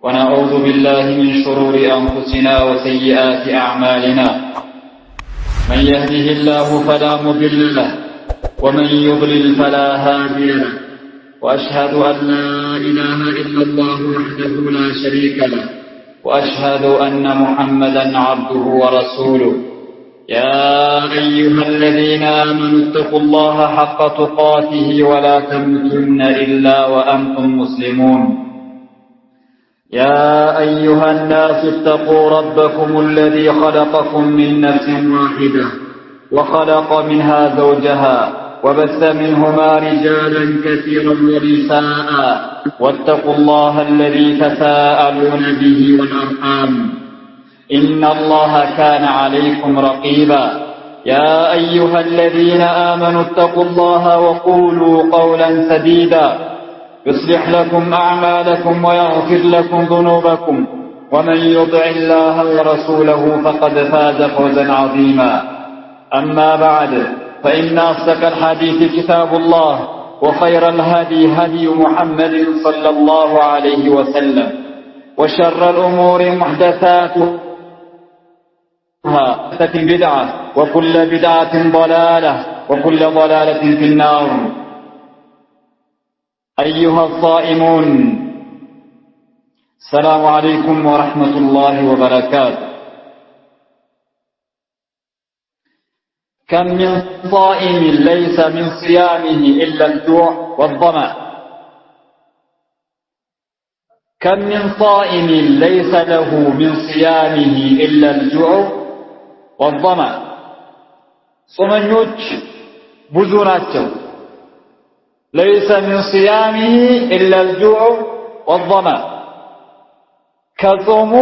ونعوذ بالله من شرور أنفسنا وسيئات أعمالنا من يهده الله فلا مضل له ومن يضلل فلا هادي له وأشهد أن لا إله إلا الله وحده لا شريك له وأشهد أن محمدًا عبده ورسوله يا أيها الذين آمنوا اتقوا الله حق تقاته ولا تموتن إلا وأنتم مسلمون يا أيها الناس اتقوا ربكم الذي خلقكم من نفس واحدة وخلق منها زوجها وبث منهما رجالا كثيرا ونساء واتقوا الله الذي تساءلون به والأرحام إن الله كان عليكم رقيبا يا أيها الذين آمنوا اتقوا الله وقولوا قولا سديدا يصلح لكم أعمالكم ويغفر لكم ذنوبكم ومن يطع الله ورسوله فقد فاز فوزا عظيما أما بعد فإن أصدق الحديث كتاب الله وخير الهدي هدي محمد صلى الله عليه وسلم وشر الأمور محدثاتها بدعة وكل بدعة ضلالة وكل ضلالة في النار أيها الصائمون السلام عليكم ورحمة الله وبركاته كم من صائم ليس من صيامه إلا الجوع والظمأ كم من صائم ليس له من صيامه إلا الجوع والظمأ ጾመኞች ብዙ ናቸው ليس من صيامه إلا الجوع والظمأ ከጾሙ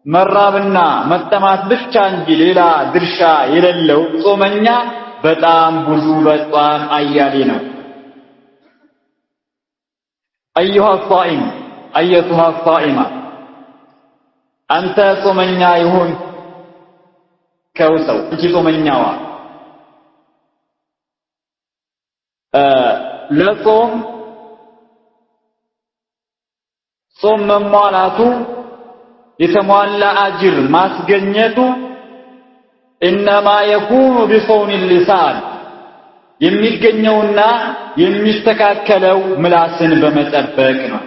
መራብና መጠማት ብቻ እንጂ ሌላ ድርሻ የሌለው ጾመኛ በጣም ብዙ በጣም አያሌ ነው أيها الصائم أيتها الصائمة أنت ጾመኛ ይሁን ከውሰው እንጂ ጾመኛዋ ለጾም ጾም መሟላቱ የተሟላ አጅር ማስገኘቱ إنما يكون بصوم اللسان የሚገኘውና የሚስተካከለው ምላስን በመጠበቅ ነው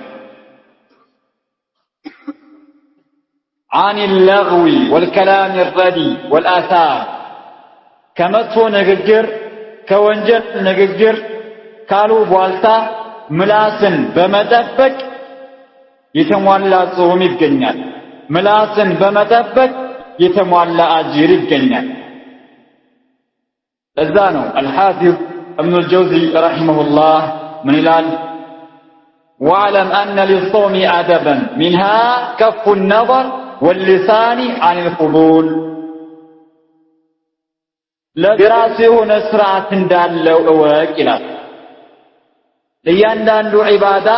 عن اللغو والكلام الردي والآثار ከመጥፎ ንግግር ከወንጀል ንግግር ካሉ ቧልታ ምላስን በመጠበቅ የተሟላ ጾም ይገኛል ምላስን በመጠበቅ የተሟላ አጅር ይገኛል ለዛ ነው الحافظ ابن الجوزي رحمه الله من ይላል واعلم أن للصوم أدبا منها كف النظر واللسان عن الفضول ለራሱ የሆነ ስርዓት እንዳለው እወቅ ይላል ለእያንዳንዱ ዒባዳ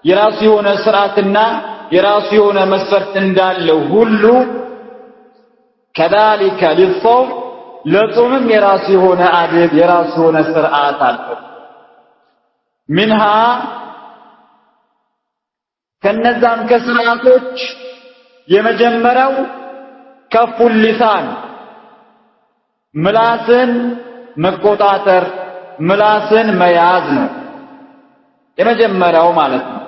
የራሱ የሆነ ስርዓትና የራሱ የሆነ መስፈርት እንዳለው ሁሉ كذلك للصوم ለጾምም የራሱ የሆነ አደብ የራሱ የሆነ ስርዓት አለው منها ከነዛም ከስርዓቶች የመጀመሪያው كف اللسان ምላስን መቆጣጠር ምላስን መያዝ ነው የመጀመሪያው ማለት ነው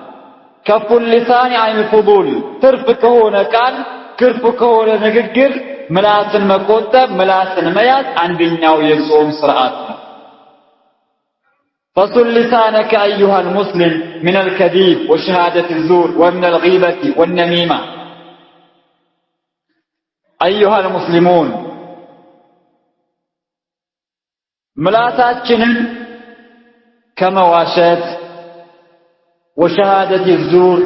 كف اللسان عن الفضول ትርፍ ከሆነ ቃል ክርፍ ከሆነ ንግግር ምላስን መቆጠብ ምላስን መያዝ አንደኛው የጾም ስርዓት ነው فصل لسانك أيها المسلم من الكذب وشهادة الزور ومن الغيبة والنميمة أيها المسلمون ምላሳችንን ከመዋሸት وشهادة الزور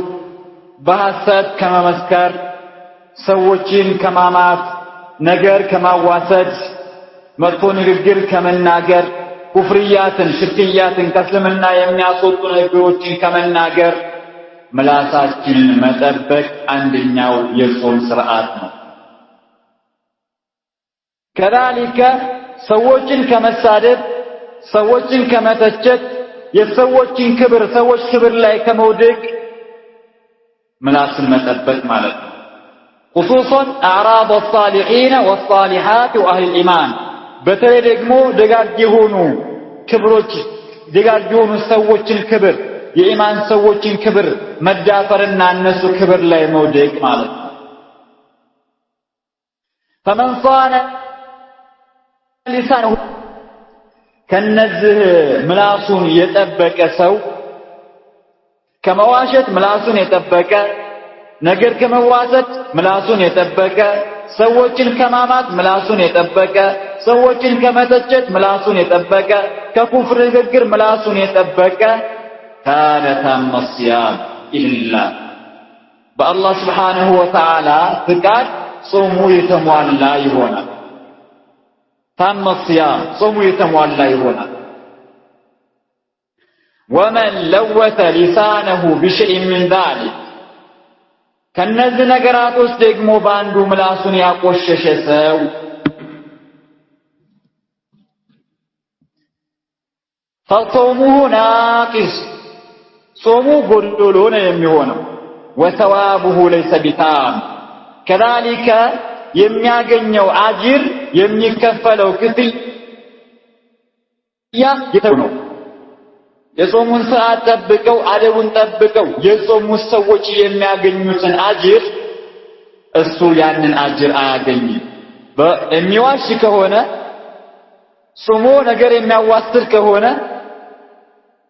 በሐሰት ከመመስከር ሰዎችን ከማማት ነገር ከማዋሰድ መጥፎ ንግግር ከመናገር ኩፍርያትን ሽርክያትን ከእስልምና የሚያስወጡ ነገሮችን ከመናገር ምላሳችንን መጠበቅ አንደኛው የጾም ስርዓት ነው كذلك ሰዎችን ከመሳደብ ሰዎችን ከመተቸት የሰዎችን ክብር ሰዎች ክብር ላይ ከመውደቅ ምላስን መጠበቅ ማለት ነው። خصوصا اعراض الصالحين والصالحات واهل الايمان በተለይ ደግሞ ደጋግ የሆኑ ክብሮች ደጋግ የሆኑ ሰዎችን ክብር የኢማን ሰዎችን ክብር መዳፈርና እነሱ ክብር ላይ መውደቅ ማለት ነው። فمن صان لسانه ከነዚህ ምላሱን የጠበቀ ሰው ከመዋሸት ምላሱን የጠበቀ ነገር ከመዋሰት ምላሱን የጠበቀ ሰዎችን ከማማት ምላሱን የጠበቀ ሰዎችን ከመተቸት ምላሱን የጠበቀ ከኩፍር ንግግር ምላሱን የጠበቀ ካነ ታመ الصيام ኢላህ በአላህ Subhanahu Wa Ta'ala ፍቃድ ጾሙ የተሟላ ይሆናል። ታመ الصيام ጾሙ የተሟላ ይሆናል። ومن لوث لسانه بشيء من ذلك ከነዚህ ነገራቶች ደግሞ ባንዱ ምላሱን ያቆሸሸ ሰው فصومه ناقص ጾሙ ጎድሎ ነው የሚሆነው وثوابه ليس بتام كذلك የሚያገኘው አጅር የሚከፈለው ክፍያ ነው። የጾሙን ሰዓት ጠብቀው አደቡን ጠብቀው የጾሙ ሰዎች የሚያገኙትን አጅር እሱ ያንን አጅር አያገኝም። በሚዋሽ ከሆነ ጾሙ ነገር የሚያዋስር ከሆነ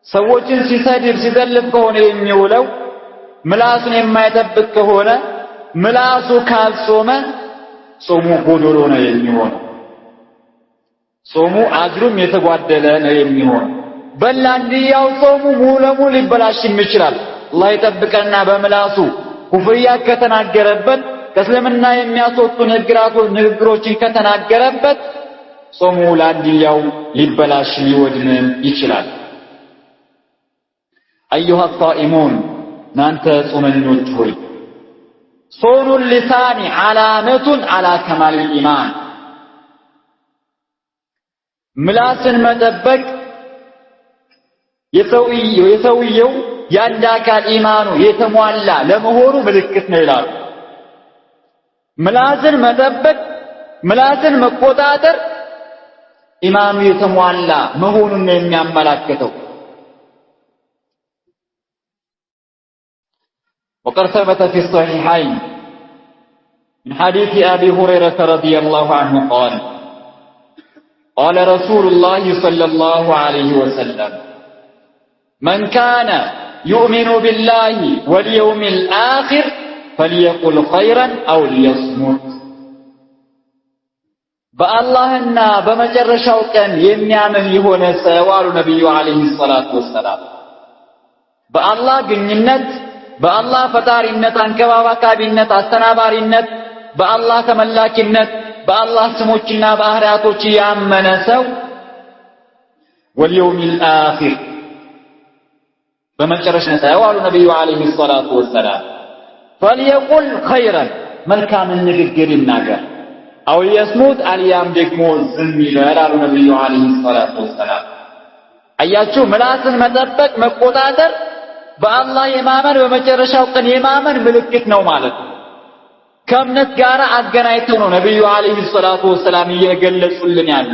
ሰዎችን ሲሰድብ ሲዘልፍ ከሆነ የሚውለው ምላሱን የማይጠብቅ ከሆነ ምላሱ ካልጾመ ጾሙ ጎዶሎ ነው የሚሆነው። ጾሙ አጅሩም የተጓደለ ነው የሚሆነው። በላንዲያው ጾሙ ሙሉ ለሙሉ ሊበላሽም ይችላል። አላህ ይጠብቀና በምላሱ ኩፍሪያ ከተናገረበት ከእስልምና የሚያስወጡ ንግግሮችን ከተናገረበት ጾሙ ላንዲያው ሊበላሽ ሊወድም ይችላል። أيها الصائمون እናንተ ጾመኞች ሆይ صون اللسان علامة على كمال الإيمان ምላስን መጠበቅ የሰውየው የአንድ አካል ኢማኑ የተሟላ ለመሆኑ ምልክት ነው ይላሉ። ምላስን መጠበቅ ምላስን መቆጣጠር ኢማኑ የተሟላ መሆኑን ነው የሚያመላክተው። وقد ثبت في الصحيحين من حديث أبي هريرة رضي الله عنه قال قال رسول الله صلى الله عليه وسلم من كان يؤمن بالله واليوم الآخر فليقل خيرا أو ليصمت بالله بمجرشው ቀን የሚያምን የሆነ ሰው አሉ ነብዩ አለይሂ ሰላቱ ወሰላም በአላህ ግንኙነት በአላህ ፈጣሪነት አንከባባካቢነት አስተናባሪነት በአላህ ተመላኪነት በአላህ ስሞችና ባህሪያቶች ያመነ ሰው واليوم الآخر በመጨረሻ ሰው አሉ ነብዩ አለይሂ ሰላቱ ወሰላም فليقل خيرا መልካም ንግግር ይናገር አው يصمت አልያም ደግሞ ዝም ይበል አሉ ነብዩ አለይሂ ሰላቱ ወሰላም። አያችሁ ምላስን መጠበቅ መቆጣጠር በአላህ የማመን በመጨረሻው ቀን የማመን ምልክት ነው ማለት ነው። ከእምነት ጋር አገናኝተው ነው ነብዩ አለይሂ ሰላቱ ወሰላም እየገለጹልን ያሉ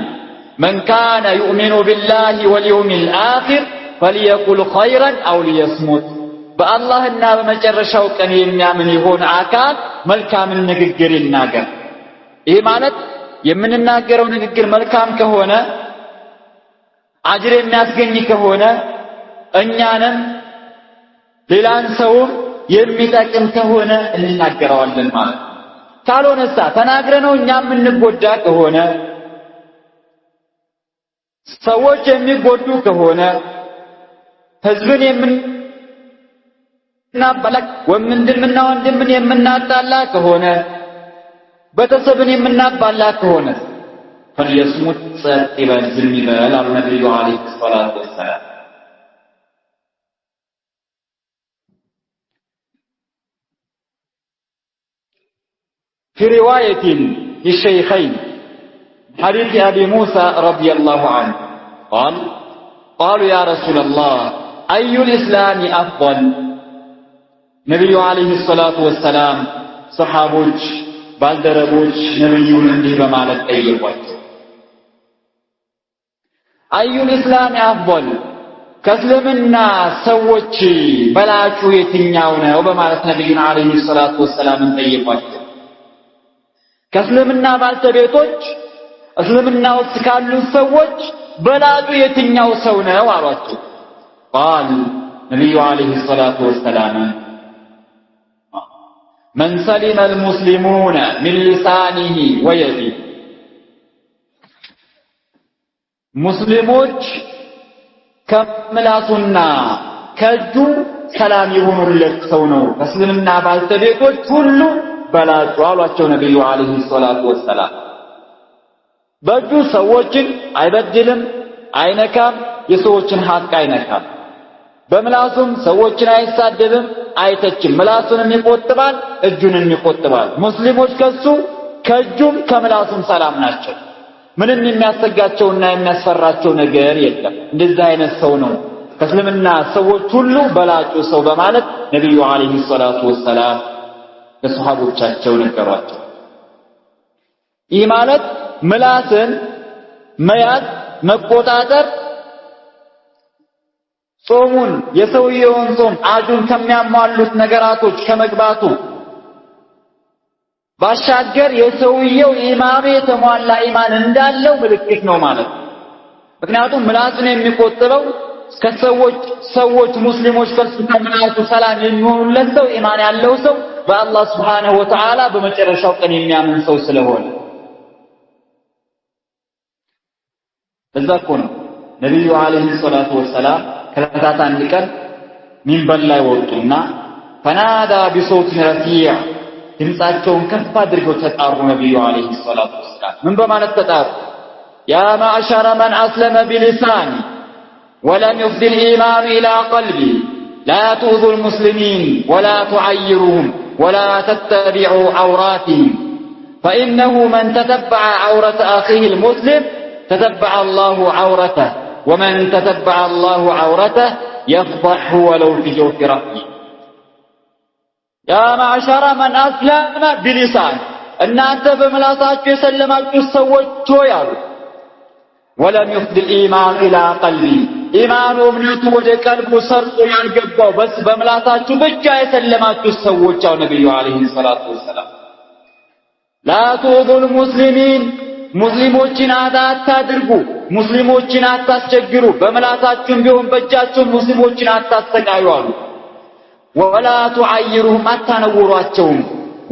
من كان يؤمن بالله واليوم الآخر فليقل خيرا أو ليصمت በአላህና በመጨረሻው ቀን የሚያምን ይሆን አካል መልካምን ንግግር ይናገር። ይሄ ማለት የምንናገረው ንግግር መልካም ከሆነ አጅር የሚያስገኝ ከሆነ እኛንም ሌላን ሰውም የሚጠቅም ከሆነ እንናገረዋለን ማለት ነው። ካልሆነሳ ተናግረነው እኛም እንጎዳ ከሆነ ሰዎች የሚጎዱ ከሆነ ህዝብን የምናበላክ ወንድምን የምናጣላ ከሆነ ቤተሰብን የምናባላ ከሆነ فليصمت ጸጥ ይበል ዝም ይበል አሉ ነብዩ አለይሂ ሰላቱ ወሰላም። في رواية للشيخين حديث أبي موسى رضي الله عنه قالوا يا رسول الله أي الإسلام أفضل ነብዩ አለይሂ ሰላቱ ወሰላም ሰሃቦች ባልደረቦች ነብዩን እንዲህ በማለት ጠየቋቸው አዩል ኢስላም አፍضل ከእስልምና ሰዎች በላጩ የትኛው ነው በማለት ነብዩን አለይሂ ሰላቱ ወሰላም ጠየቋቸው ከእስልምና ባልተቤቶች እስልምና ውስጥ ካሉ ሰዎች በላጩ የትኛው ሰው ነው አሏቸው قال ነብዩ አለይሂ ሰላቱ ወሰላም من سلم المسلمون من لسانه ويده ሙስሊሞች ከምላሱና ከእጁ ሰላም የሆኑለት ሰው ነው እስልምና ባልተቤቶች ሁሉ በላጩ አሏቸው ነብዩ አለይሂ ሰላቱ ወሰላም በእጁ ሰዎችን አይበድልም አይነካም የሰዎችን ሐቅ አይነካም በምላሱም ሰዎችን አይሳደብም አይተችም ምላሱንም ይቆጥባል እጁንም ይቆጥባል ሙስሊሞች ከእጁም ከምላሱም ሰላም ናቸው ምንም የሚያሰጋቸውና የሚያስፈራቸው ነገር የለም እንደዚህ አይነት ሰው ነው ከእስልምና ሰዎች ሁሉ በላጩ ሰው በማለት ነብዩ አለይሂ ሰላቱ ወሰላም ለሱሐቦቻቸው ነገሯቸው ይህ ማለት ምላስን መያዝ መቆጣጠር ጾሙን የሰውየውን ጾም አጁን ከሚያሟሉት ነገራቶች ከመግባቱ ባሻገር የሰውየው ኢማኑ የተሟላ ኢማን እንዳለው ምልክት ነው ማለት ምክንያቱም ምላስን የሚቆጥበው ሰዎች ሙስሊሞች ከምላሱ ሰላም የሚሆኑለት ሰው ኢማን ያለው ሰው በአላህ Subhanahu Wa Ta'ala በመጨረሻው ቀን የሚያምን ሰው ስለሆነ እዛኮ ነው ነብዩ አለይሂ ሰላቱ ወሰላም ከለታት አንድ ቀን ሚንበር ላይ ወጡና ፈናዳ ቢሶት ረፊዕ ድምጻቸውን ከፍ አድርገው ተጣሩ ነብዩ አለይሂ ሰላቱ ወሰላም ምን በማለት ተጣሩ ያ ማዕሸረ መን አስለመ ቢሊሳኒ ወለም ይፍድል ኢማኑ ኢላ ቀልቢ ላ ትኡዙ ልሙስሊሚን ወላ ትዓይሩሁም ወላ ተተቢዑ ዐውራቲሂም فإنه من تتبع عورة أخيه المسلم تتبع الله عورته ومن تتبع الله عورته يفضحه ولو في جوف رأيه يا معشر من أسلم بلسان أن أنت بملاساتك يسلمك السوّج ويالو ولم يفد الإيمان إلى قلبي إيمان أمنيته وجه قلبه سرط ينقبه بس بملاساتك بجا يسلمك السوّج نبي عليه الصلاة والسلام لا تؤذوا المسلمين ሙስሊሞችን አታድርጉ ሙስሊሞችን አታስቸግሩ በመላሳችሁም ቢሆን በእጃችሁም ሙስሊሞችን አታሰቃዩ አሉ ወላ تعيرهم አታነውሯቸውም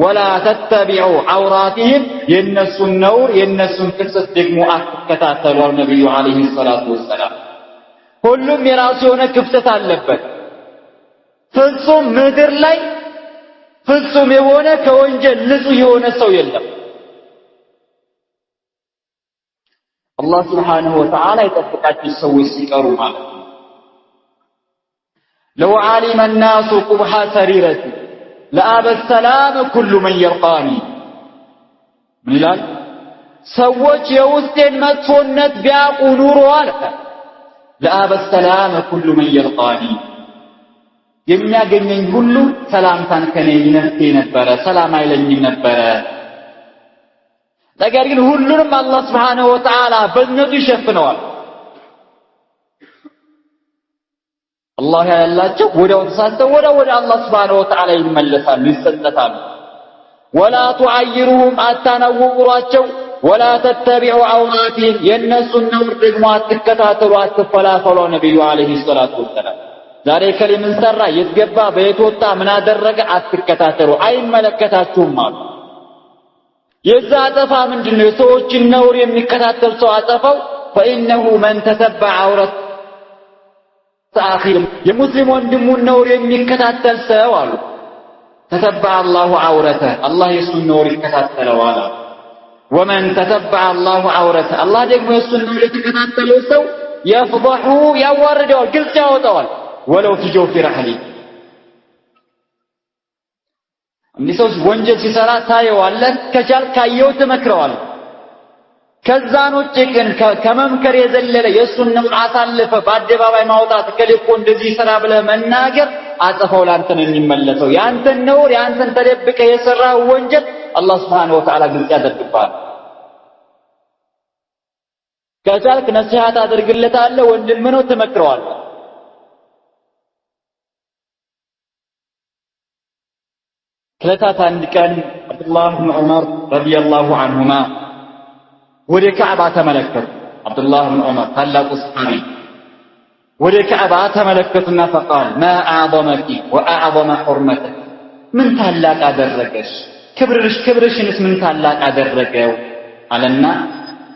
ولا تتبعوا عوراتهم የነሱን ነውር የነሱን ክስተት ደግሞ አትከታተሉ ነብዩ አለይሂ ሰላቱ ወሰላም ሁሉም የራሱ የሆነ ክፍተት አለበት ፍጹም ምድር ላይ ፍጹም የሆነ ከወንጀል ንጹህ የሆነ ሰው የለም الله سبحانه وتعالى يتفقاችሁ ሰዎች ሲቀሩ ማለት ነው لو علم الناس قبح سريرتي لأبى السلام كل من يلقاني ምን ይላል ሰዎች የውስጤን መጥፎነት ቢያውቁ ኑሮ አለ لأبى السلام كل من يلقاني የሚያገኘኝ ሁሉ ሰላምታን ከኔ ይነፍቴ ነበር ሰላም አይለኝም ነበር ነገር ግን ሁሉንም አላህ Subhanahu Wa Ta'ala በእነቱ ይሸፍነዋል አላህ ያላቸው ወዲያው ተሳስተው ወደ አላህ Subhanahu Wa Ta'ala ይመለሳሉ ይሰጣሉ ولا تعيرهم አታነውሯቸው ولا تتبعوا عوراتهم የነሱን ነውር ደግሞ አትከታተሉ አትፈላፈሉ ነብዩ አለይሂ ሰላቱ ወሰላም ዛሬ ከሊምን ሰራ የትገባ በየትወጣ ምን አደረገ አትከታተሉ አይመለከታችሁም ማለት የዛ አጠፋ ምንድነው ሰዎችን ነውር የሚከታተል ሰው አጠፋው فإنه من تتبع عورة أخيه የሙስሊም ወንድሙን ነውር የሚከታተል ሰው አሉ تتبع الله عورته الله የሱን ነውር ይከታተለዋል ومن تتبع الله عورته الله ደግሞ የሱን ነውር የተከታተለው ሰው يفضحه ያዋርደዋል ግልጽ ያወጣዋል ولو في جوف رحله እንዲሰው ወንጀል ሲሰራ ታየዋለህ ከቻል ካየው ተመክረዋል ከዛኖች ግን ከመምከር የዘለለ የሱን ነው አሳልፈ በአደባባይ ማውጣት ከልኮ እንደዚህ ሰራ ብለ መናገር አጥፈው ላንተ ነው የሚመለሰው ያንተን ነውር ያንተን ተደብቀ የሰራው ወንጀል አላህ Subhanahu Wa Ta'ala ግልጽ ያደርግብሃል ከዛልክ ነሲሃት አድርግለታለህ ወንድም ነው ተመክረዋለህ ثلاثه عند كان عبد الله بن عمر رضي الله عنهما ወደ ካዕባ ተመለከቱ عبد الله بن عمر ታላቁ ሰሃቢ ወደ ካዕባ ተመለከቱና فقال ما اعظمك واعظم حرمتك ምን ታላቅ አደረገሽ ክብርሽንስ ምን ታላቅ አደረገው አለና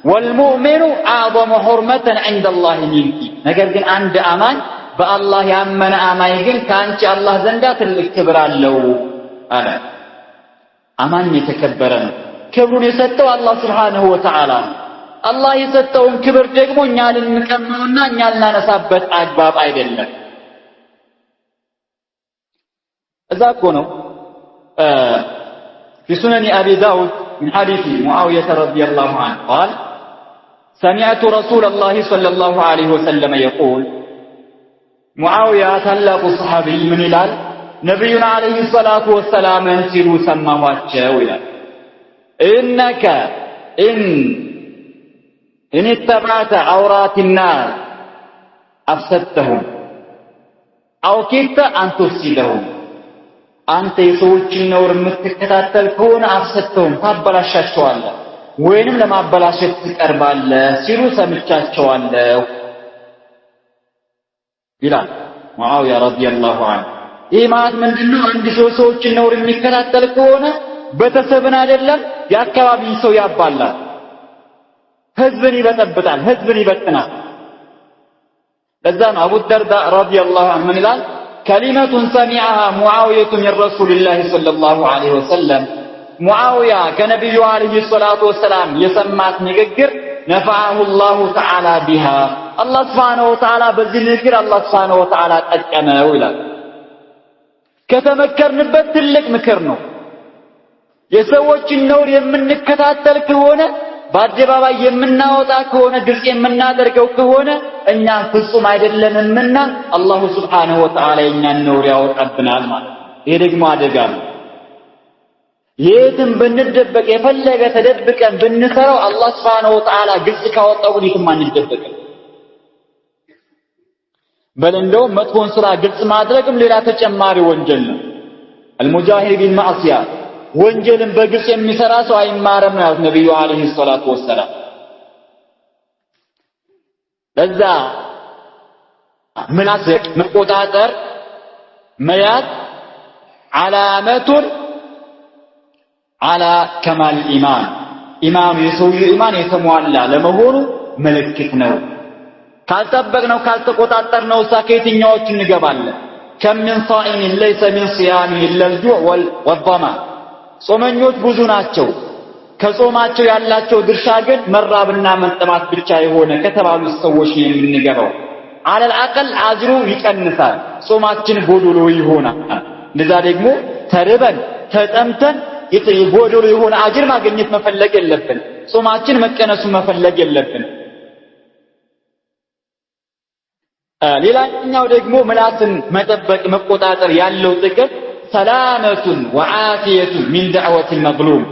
والمؤمن اعظم حرمه عند الله منك ነገር ግን አንድ አማን በአላህ ያመነ አማኝ ግን ካንቺ አላህ ዘንዳ ትልቅ ክብር አለው አለ አማን የተከበረ ነው ክብሩን የሰጠው አላህ Subhanahu Wa Ta'ala አላህ የሰጠውን ክብር ደግሞ እኛ ልንቀማውና እኛ ልናነሳበት አግባብ አይደለም እዛኮ ነው في سنن ابي داود من حديث معاويه رضي الله عنه قال سمعت رسول الله صلى الله عليه وسلم يقول معاويه تلاق صحابي من ይላል ነብዩና አለይሂ ሰላቱ ወሰላም ሲሉ ሰማዋቸው ይላል انك ان اتبعت عورات الناس افسدتهم او كنت ان تفسدهم አንተ የሰዎችን ነውር የምትከታተል ከሆነ አፍሰተውም ታበላሻቸዋለህ ወይንም ለማበላሸት ትቀርባለህ ሲሉ ሰምቻቸዋለሁ ይላል ሙአዊያ ረዲየላሁ ዐንሁ ይህ ማለት ምንድነው አንድ ሰዎችን ነውር የሚከታተል ከሆነ በተሰብን አይደለም የአካባቢ ሰው ያባላል ህዝብን ይበጠብጣል ህዝብን ይበትናል ለዛ ነው አቡ ደርዳ ረዲየላሁ ዐንሁ ምን ይላል كلمة سمعها معاوية من رسول الله صلى الله عليه وسلم معاوية كنبي عليه الصلاة والسلام يسمعت نذكر نفعه الله تعالى بها الله سبحانه وتعالى بذل نذكر الله سبحانه وتعالى أتكنا ولا كتمكر نبت لك مكرنا يسوّج النور يمن كتاتل كونه በአደባባይ የምናወጣ ከሆነ ግልጽ የምናደርገው ከሆነ እኛ ፍጹም አይደለንምና አላህ Subhanahu Wa Ta'ala እኛን ነውር ያወጣብናል ማለት ነው ይሄ ደግሞ አደጋ ነው የትም ብንደበቅ የፈለገ ተደብቀን ብንሰራው አላህ Subhanahu Wa Ta'ala ግልጽ ካወጣው የትም አንደበቅም በለንደው መጥፎን ስራ ግልጽ ማድረግም ሌላ ተጨማሪ ወንጀል ነው المجاهر بالمعصيه ወንጀልን በግልጽ የሚሰራ ሰው አይማረም ነው ነብዩ አለይሂ ሰላቱ ወሰለም ለዛ ምናስቅ መቆጣጠር መያዝ علامه على كمال الايمان ኢማኑ የሰው ኢማን የተሟላ ለመሆኑ ምልክት ነው ካልተጠበቅነው ካልተቆጣጠርነው ሳከየትኛዎች እንገባለን كم من صائم ليس من صيامه الا الجوع والظما ጾመኞች ብዙ ናቸው ከጾማቸው ያላቸው ድርሻ ግን መራብና መንጠማት ብቻ የሆነ ከተባሉ ሰዎች የምንገባው على الاقل አጅሩ ይቀንሳል ጾማችን ጎዶሎ ይሆናል ለዛ ደግሞ ተርበን ተጠምተን ጎዶሎ የሆነ አጅር ማግኘት መፈለግ የለብን ጾማችን መቀነሱ መፈለግ የለብን ሌላኛው ደግሞ ምላስን መጠበቅ መቆጣጠር ያለው ጥቅም سلامة وعافية من دعوة المظلوم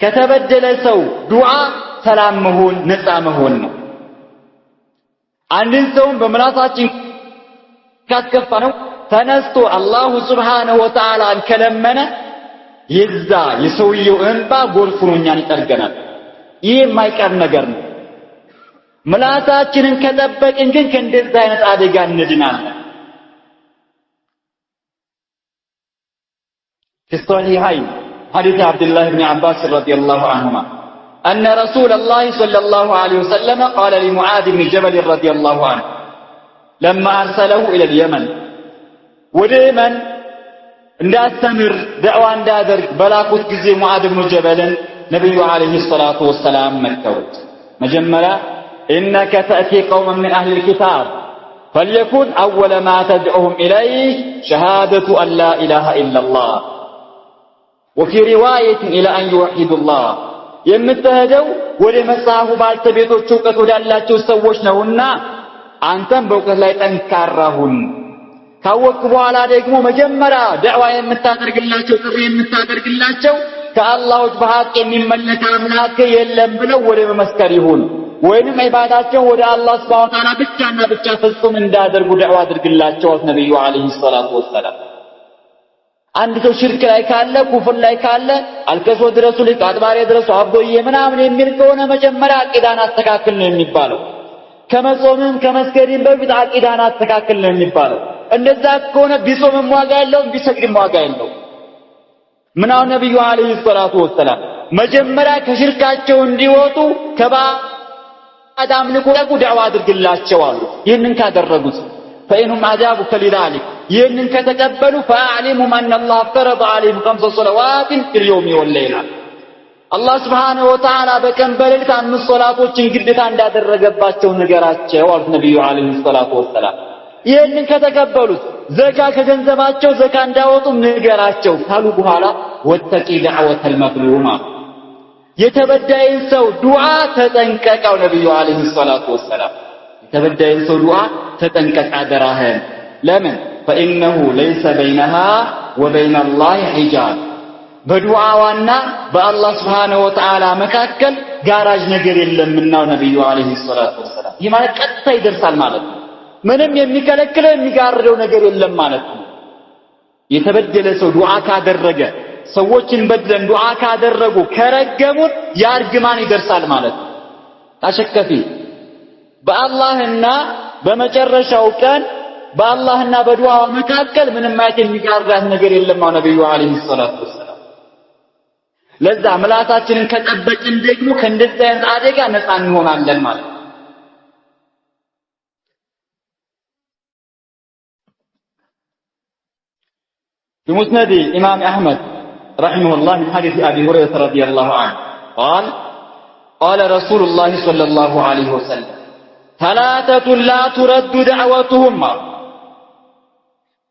كتبدل سو دعاء سلام مهون نسا مهون عندن سوم بملاصاتين كاتكفانو تنستو الله سبحانه وتعالى كلمنا يزا يسويو انبا غورفرونيان يطرغنا ይህ የማይቀር ነገር ነው ምላሳችንን ከጠበቅን ግን ከእንደዛ አይነት አደጋ እንድናለን في الصحيحين حديث عبد الله بن عباس رضي الله عنهما أن رسول الله صلى الله عليه وسلم قال لمعاذ بن جبل رضي الله عنه لما أرسله إلى اليمن ودائما እንዳስተምር دعوة እንዳደርግ በላኩት ጊዜ ሙዓዝ ብን ጀበልን ነብዩ አለይሂ ሰላቱ ወሰላም መከሩት መጀመሪያ إنك تأتي قوما من أهل الكتاب فليكن أول ما تدعوهم إليه شهادة أن لا إله إلا الله وفي رواية إلى أن يوحدوا الله يمتهدوا ولمساه بالتبيتوا شوكة ودالاتوا سوشنهن أنتم بوكت لا يتنكرهن ካወቅኩ በኋላ ደግሞ መጀመሪያ ዳዕዋ የምታደርግላቸው ጥሪ የምታደርግላቸው ከአላህ ውጭ በሐቅ የሚመለክ አምላክ የለም ብለው ወደ መመስከር ይሁን ወይንም ዒባዳቸው ወደ አላህ ሱብሓነሁ ወተዓላ ብቻና ብቻ ፍጹም እንዳደርጉ ዳዕዋ አድርግላቸው ነብዩ አለይሂ ሰላቱ ወሰላም። አንድ ሰው ሽርክ ላይ ካለ ኩፍር ላይ ካለ አልከሶ ድረሱ ለቃጥባሬ ድረሱ አብዶዬ ምናምን የሚል ከሆነ መጀመሪያ አቂዳን አስተካክል ነው የሚባለው። ከመጾምም ከመስገድም በፊት አቂዳን አስተካክል ነው የሚባለው። እንደዛ ከሆነ ቢጾምም ዋጋ የለውም ቢሰግድም ዋጋ የለውም። ምናው ነብዩ አለይሂ ሰላቱ ወሰላም መጀመሪያ ከሽርካቸው እንዲወጡ ከባዕድ አምልኮ ዳዕዋ አድርግላቸው አሉ። ይህንን ካደረጉት فإنهم أجابوا فلذلك ይህንን ከተቀበሉ فأعلمهم أن الله افترض عليهم 5 صلوات في اليوم والليلة አላህ Subhanahu Wa Ta'ala በቀን በሌሊት 5 ሶላቶችን ግዴታ እንዳደረገባቸው ንገራቸው አሉ ነብዩ አለይሂ ሰላቱ ወሰላም። ይህንን ከተቀበሉት ዘካ ከገንዘባቸው ዘካ እንዳወጡ ንገራቸው ካሉ በኋላ ወተቂ دعوة المظلوم የተበዳይን ሰው ዱዓ ተጠንቀቀው ነብዩ አለይሂ ሰላቱ ወሰላም። የተበዳይን ሰው ዱዓ ተጠንቀቅ አደራህን። ለምን فإنه ليس بينها وبين الله حجاب በዱዓዋና በአላህ Subhanahu Wa Ta'ala መካከል ጋራጅ ነገር የለምና ነብዩ አለይሂ ሰላቱ ወሰላም። ይህ ማለት ቀጥታ ይደርሳል ማለት ነው። ምንም የሚከለክለው የሚጋርደው ነገር የለም ማለት ነው። የተበደለ ሰው ዱዓ ካደረገ ሰዎችን በድለን ዱዓ ካደረጉ ከረገሙት ያርግማን ይደርሳል ማለት ነው። ታሸከፊ በአላህና በመጨረሻው ቀን በአላህና በዱዓው መካከል ምንም ማለት የሚጋርዳት ነገር የለም ነብዩ አለይሂ ሰላቱ ወሰላም። ለዛ ምላሳችንን ከጠበቅን ደግሞ ከእንደዚህ አይነት አደጋ ነፃ እንሆናለን ማለት ነው። في مسند إمام أحمد رحمه الله من حديث أبي هريرة رضي الله عنه قال قال رسول الله صلى الله عليه وسلم 3 لا ترد دعوتهم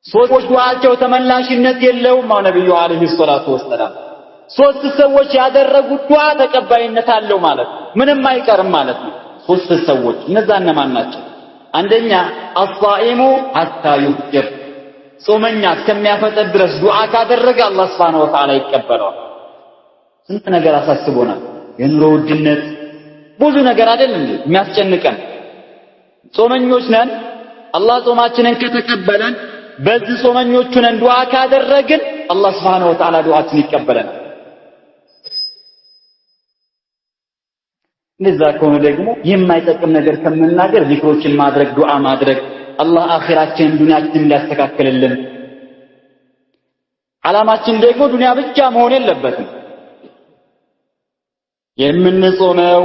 ሰዎች ዱዓቸው ተመላሽነት የለውም ነብዩ አለይሂ ሰላቱ ወሰላም። 3 ሰዎች ያደረጉት ዱዓ ተቀባይነት አለው ማለት ነው። ምንም አይቀርም ማለት ነው። 3 ሰዎች እነዛ እነማን ናቸው? አንደኛ አስሳኢሙ ሐታ ይፍጥር ጾመኛ እስከሚያፈጥር ድረስ ዱዓ ካደረገ አላህ Subhanahu Wa Ta'ala ይቀበለዋል። ስንት ነገር አሳስቦናል። የኑሮ ውድነት ብዙ ነገር አይደል እንዴ የሚያስጨንቀን። ጾመኞች ነን። አላህ ጾማችንን ከተቀበለን በዚህ ጾመኞቹ ነን ዱዓ ካደረግን አላህ Subhanahu Wa Ta'ala ዱዓችንን ይቀበለናል። ለዛ ከሆነ ደግሞ የማይጠቅም ነገር ከምናገር ዚክሮችን ማድረግ ዱዓ ማድረግ አላህ አኺራችንን ዱንያችንን እንዲያስተካክልልን። ዓላማችን ደግሞ ዱንያ ብቻ መሆን የለበትም። የምንጾመው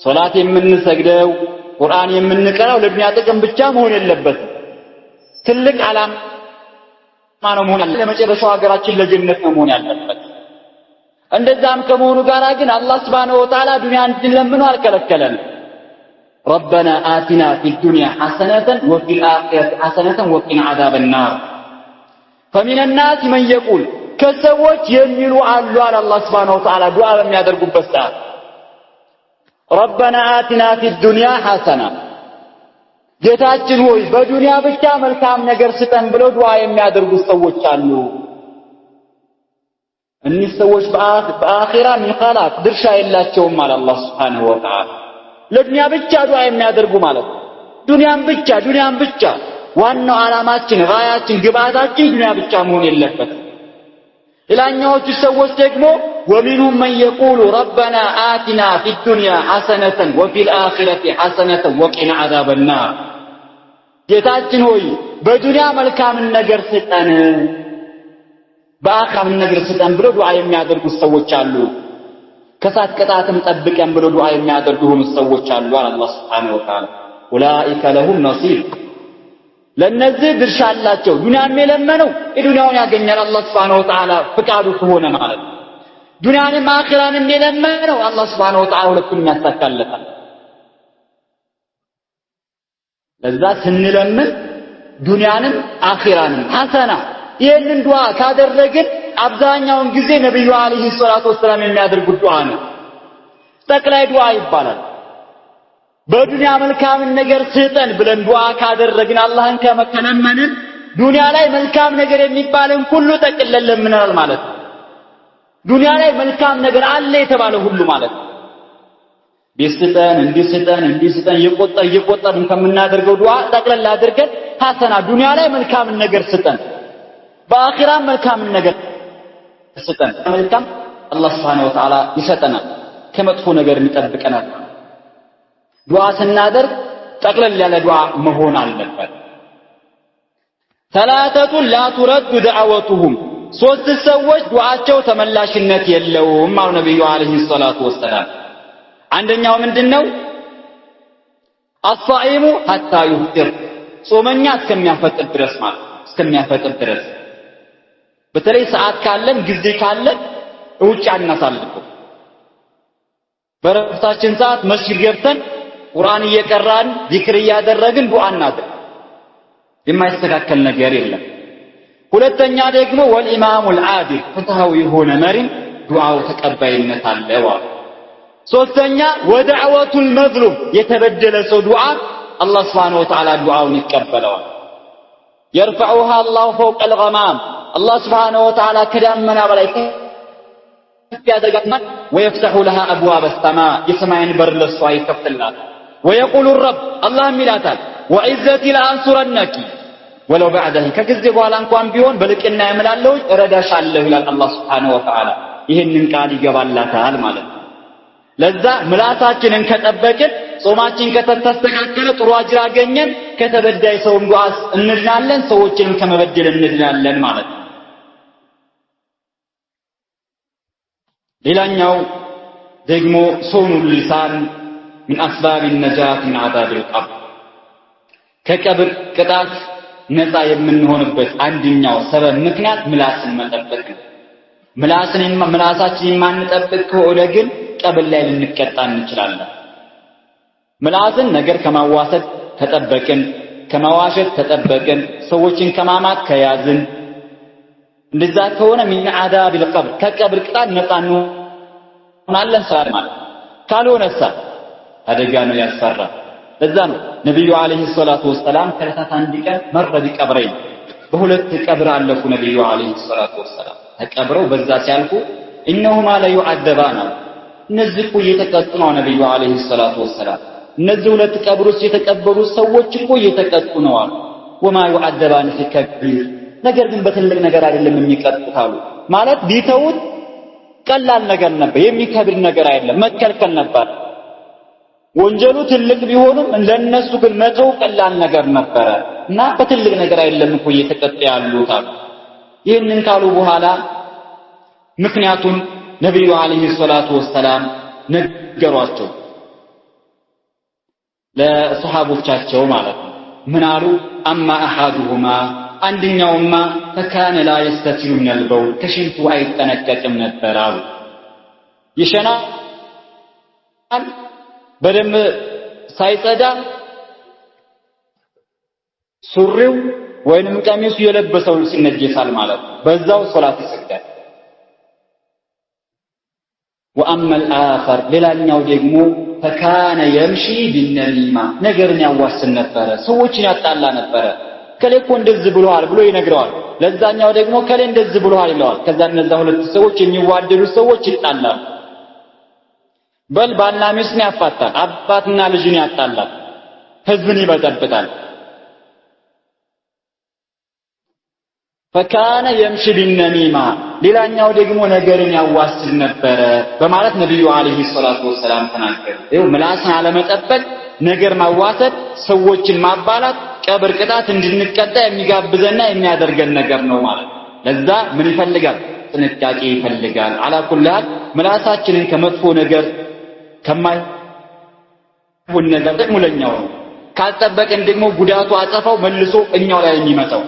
ሶላት የምንሰግደው ቁርአን የምንቀራው ለዱንያ ጥቅም ብቻ መሆን የለበትም። ትልቅ ዓላማ ነው መሆን ያለበት። ለመጨረሻው ሀገራችን ለጀነት ነው መሆን ያለበት። እንደዛም ከመሆኑ ጋር ግን አላህ Subhanahu Wa Ta'ala ዱንያ እንድንለምነው አልከለከለንም። ربنا آتنا في الدنيا حسنة وفي الآخرة حسنة وقنا عذاب النار فمن الناس من يقول كسوت يميلوا على الله سبحانه وتعالى دعاء لم يدرقوا بسات ربنا آتنا في الدنيا حسنة ጌታችን ሆይ በዱንያ ብቻ መልካም ነገር ስጠን ብለው ዱዓ የሚያደርጉ ሰዎች አሉ። እነዚህ ሰዎች በአኺራ ምን ኸላቅ ድርሻ የላቸውም ማለት አላህ Subhanahu Wa Ta'ala ለዱንያ ብቻ ዱዓ የሚያደርጉ ማለት ነው። ዱንያን ብቻ ዋናው ዓላማችን ጋያችን ግባታችን ዱንያ ብቻ መሆን የለበትም። ሌላኛዎቹ ሰዎች ደግሞ ومنهم من يقول ربنا آتنا في الدنيا حسنة وفي الآخرة حسنة وقنا عذاب النار ጌታችን ሆይ በዱንያ መልካምን ነገር ስጠን በአኺራም ነገር ስጠን ብለው ዱዓ የሚያደርጉ ሰዎች አሉ። ከሳት ቅጣትም ጠብቀን ብለው ዱዓ የሚያደርጉ ሰዎች አሉ አላህ Subhanahu Wa Ta'ala ኡላኢከ ለሁም ነሲብ ለነዚህ ድርሻ አላቸው። ዱንያን የለመነው ዱንያውን ያገኛል አላህ Subhanahu Wa Ta'ala ፍቃዱ ከሆነ ማለት ነው። ዱንያንም አኺራንም የለመነው አላህ Subhanahu Wa Ta'ala ሁለቱንም ያሳካለታል። ለዛ ስንለምን ዱንያንም አኺራንም ሐሰና ይሄንን ዱዓ ካደረግን አብዛኛውን ጊዜ ነብዩ አለይሂ ሰላቱ ወሰላም የሚያደርጉት ዱዓ ነው። ጠቅላይ ዱዓ ይባላል። በዱንያ መልካም ነገር ስጠን ብለን ዱዓ ካደረግን አላህን ከመከለመንን ዱንያ ላይ መልካም ነገር የሚባልን ሁሉ ጠቅልለን ምናል ማለት ነው። ዱንያ ላይ መልካም ነገር አለ የተባለ ሁሉ ማለት ነው። ቢስተን እንዲስተን እየቆጠርን ከምናደርገው ዱዓ ጠቅለል አድርገን ሐሰና ዱንያ ላይ መልካም ነገር ስጠን፣ በአኺራም መልካም ነገር ስጠን። መልካም አላህ Subhanahu Wa Ta'ala ይሰጠናል፣ ከመጥፎ ነገር ይጠብቀናል። ዱዓ ስናደርግ ጠቅለል ያለ ዱዓ መሆን አለበት። ثلاثة لا ترد دعوتهم ሶስት ሰዎች ዱዓቸው ተመላሽነት የለውም አሉ ነብዩ አለይሂ ሰላቱ ወሰላም። አንደኛው ምንድነው? الصائم حتى يفطر ጾመኛ እስከሚያፈጥር ድረስ ማለት እስከሚያፈጥር ድረስ። በተለይ ሰዓት ካለን ጊዜ ካለን ውጭ አናሳልፈው። በረፍታችን ሰዓት መስጊድ ገብተን ቁርአን እየቀራን ዚክር እያደረግን ዱዓ እናድርግ። የማይስተካከል ነገር የለም። ሁለተኛ ደግሞ ወልኢማሙል ዓዲል ፍትሃዊ የሆነ መሪ ዱዓው ተቀባይነት አለው። ሶስተኛ ወደዕወቱል መዝሉም የተበደለ ሰው ዱዓ አላህ Subhanahu Wa Ta'ala ዱዓውን ይቀበለዋል። يرفعها الله فوق الغمام الله سبحانه وتعالى ከዳመና በላይ ያደርጋታል። ويفتح لها ابواب السماء የሰማይን በር ለሷ ይከፍትላታል። ويقول الرب الله ይላታል وعزتي لأنصرنك ولو بعده ከጊዜ በኋላ እንኳን ቢሆን በልቅና ያምላለው እረዳሻለሁ ይላል አላህ Subhanahu Wa Ta'ala። ይሄንን ቃል ይገባላታል ማለት ነው። ለዛ ምላሳችንን ከጠበቅን ጾማችን ከተስተካከለ ጥሩ አጅር አገኘን፣ ከተበዳይ ሰውም ዱዓ እንድናለን፣ ሰዎችንም ከመበደል እንድናለን ማለት ነው። ሌላኛው ደግሞ ሶኑል ሊሳን من اسباب النجاة من عذاب القبر ከቀብር ቅጣት ነፃ የምንሆንበት አንደኛው ሰበብ ምክንያት ምላስን መጠበቅ ነው። ምላሳችን የማንጠብቅ ከሆነ ግን ቀብር ላይ ልንቀጣ እንችላለን። ምላስን ነገር ከማዋሰድ ተጠበቅን፣ ከማዋሸት ተጠበቅን፣ ሰዎችን ከማማት ከያዝን እንደዛ ከሆነ من عذاب القبر ከቀብር ቅጣት ነፃ እንሆናለን ማለት ካልሆነሳ አደጋ ነው ያስፈራ። ለዛ ነው ነብዩ አለይሂ ሰላቱ ወሰላም ከለታት አንድ ቀን መረ ቢቀብረኝ በሁለት ቀብር አለፉ። ነብዩ አለይሂ ሰላቱ ወሰላም ተቀብረው በዛ ሲያልፉ إنهما لا يعذبان እነዚህ እኮ እየተቀጡ ነው። ነብዩ አለይሂ ሰላቱ ወሰላም እነዚህ ሁለት ቀብሮች የተቀበሩ ሰዎች እኮ እየተቀጡ ነው አሉ። وما يعذبان في كبير ነገር ግን በትልቅ ነገር አይደለም የሚቀጡት አሉ። ማለት ቢተውት ቀላል ነገር ነበር፣ የሚከብር ነገር አይደለም፣ መከልከል ነበር። ወንጀሉ ትልቅ ቢሆንም ለነሱ ግን መተው ቀላል ነገር ነበረ እና በትልቅ ነገር አይደለም እኮ እየተቀጡ ያሉት አሉ። ይህንን ካሉ በኋላ ምክንያቱም ነብዩ አለይሂ ሰላቱ ወሰላም ነገሯቸው ለሱሐቦቻቸው ማለት ነው። ምን አሉ? አማ አሐዱሁማ አንደኛውማ فكان لا يستتر من البول ከሽንቱ አይጠነቀቅም ነበር አሉ። ይሸናል በደም ሳይጸዳ ሱሪው ወይንም ቀሚሱ የለበሰው ሲነጀሳል ማለት ነው። በዛው ሶላት ይሰግዳል። وأما الآخر ሌላኛው ደግሞ فكان يمشي بالنميمة ነገርን ያዋስን ነበር፣ ሰዎችን ያጣላ ነበር። ከሌኮ እንደዚህ ብለዋል ብሎ ይነግረዋል፣ ለዛኛው ደግሞ ከሌ እንደዚህ ብለዋል ይለዋል። ከዛ እነዛ ሁለት ሰዎች የሚዋደዱ ሰዎች ይጣላሉ። በል ባልና ሚስትን ያፋታል፣ አባትና ልጅን ያጣላል፣ ህዝብን ይበጠብጣል። فكان يمشي بالنميمة ሌላኛው ደግሞ ነገርን ያዋስን ነበር በማለት ነብዩ አለይሂ ሰላቱ ወሰላም ተናገሩ። ይኸው ምላስን አለመጠበቅ፣ ነገር ማዋሰድ፣ ሰዎችን ማባላት ቀብር ቅጣት እንድንቀጣ የሚጋብዘና የሚያደርገን ነገር ነው ማለት ነው። ለዛ ምን ይፈልጋል? ጥንቃቄ ይፈልጋል። አላኩልህ ምላሳችንን ከመጥፎ ነገር ከማይሆን ነገር ሙለኛው ካልጠበቅን ደግሞ ጉዳቱ አጸፋው መልሶ እኛው ላይ የሚመጣው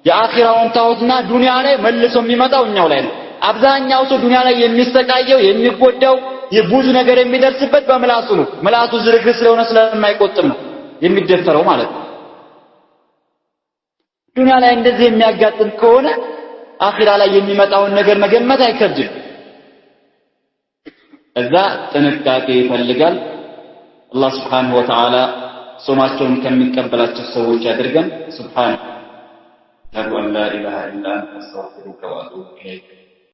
የአኺራውን ታውትና ዱንያ ላይ መልሶ የሚመጣው እኛው ላይ ነው። አብዛኛው ሰው ዱንያ ላይ የሚሰቃየው የሚጎዳው የብዙ ነገር የሚደርስበት በምላሱ ነው። ምላሱ ዝርግፍ ስለሆነ ስለማይቆጥም ነው የሚደፈረው ማለት ነው። ዱንያ ላይ እንደዚህ የሚያጋጥም ከሆነ አኺራ ላይ የሚመጣውን ነገር መገመት አይከብድም። እዛ ጥንቃቄ ይፈልጋል። አላህ Subhanahu Wa Ta'ala ጾማቸውን ከሚቀበላቸው ሰዎች ያድርገን። ሱብሃን أشهد أن لا إله إلا أنت أستغفرك وأتوب إليك